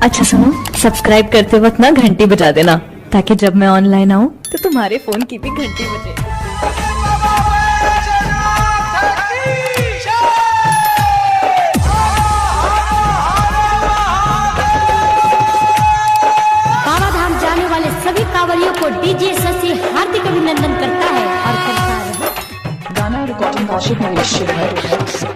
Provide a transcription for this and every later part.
अच्छा सुनो, सब्सक्राइब करते वक्त ना घंटी बजा देना ताकि जब मैं ऑनलाइन आऊँ तो तुम्हारे फोन की भी घंटी बजे। बाबा धाम जाने वाले सभी कांवरियों को डीजे शशि हार्दिक अभिनंदन करता है और करता है। गाना रिकॉर्डिंग आशिक निश्चित है।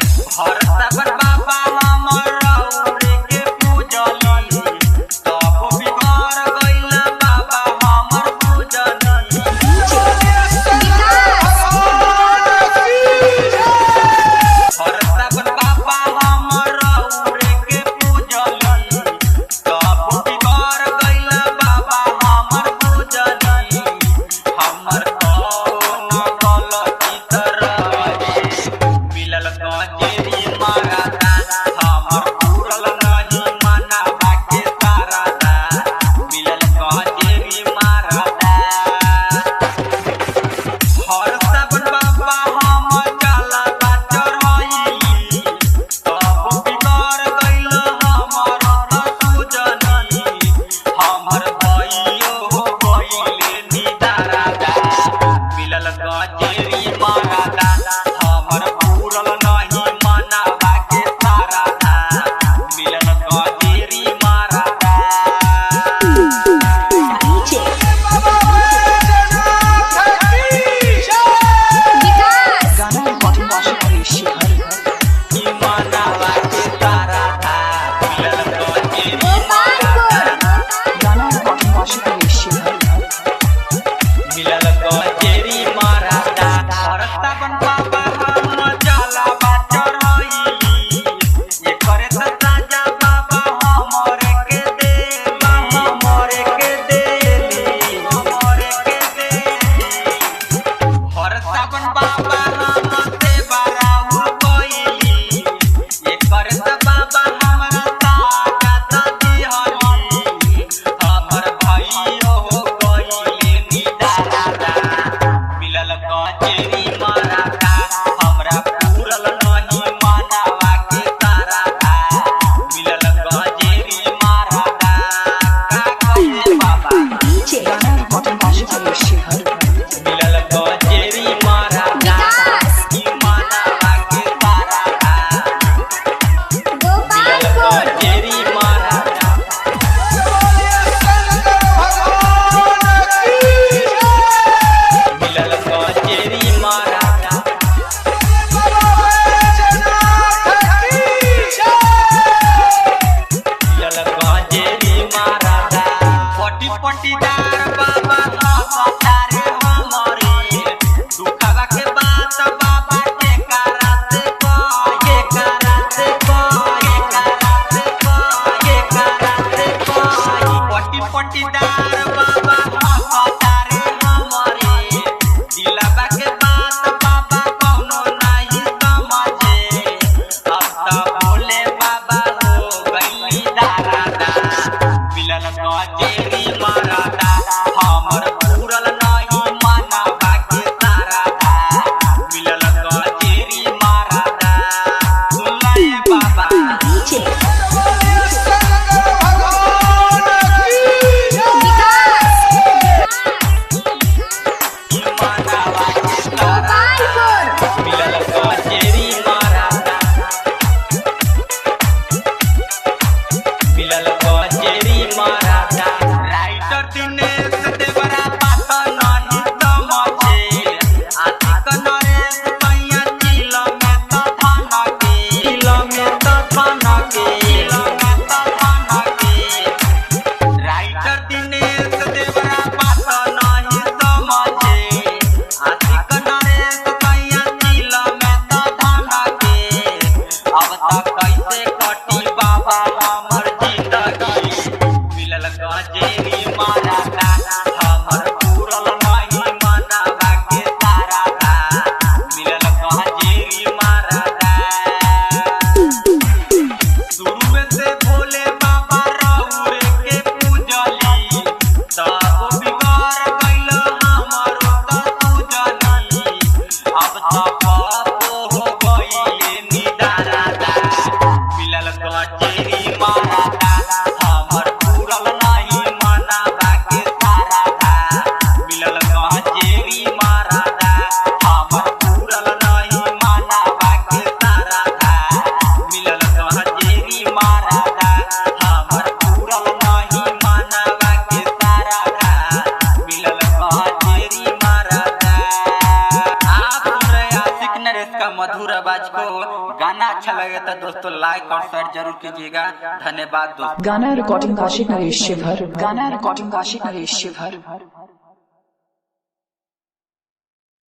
कैसे कटी बाबा हमर जिंदगी। गाना अच्छा लगे तो दोस्तों लाइक और शेयर जरूर कीजिएगा। धन्यवाद दोस्तों। गाना रिकॉर्डिंग आशिक नरेश शिवहर। गाना रिकॉर्डिंग आशिक नरेश शिवहर।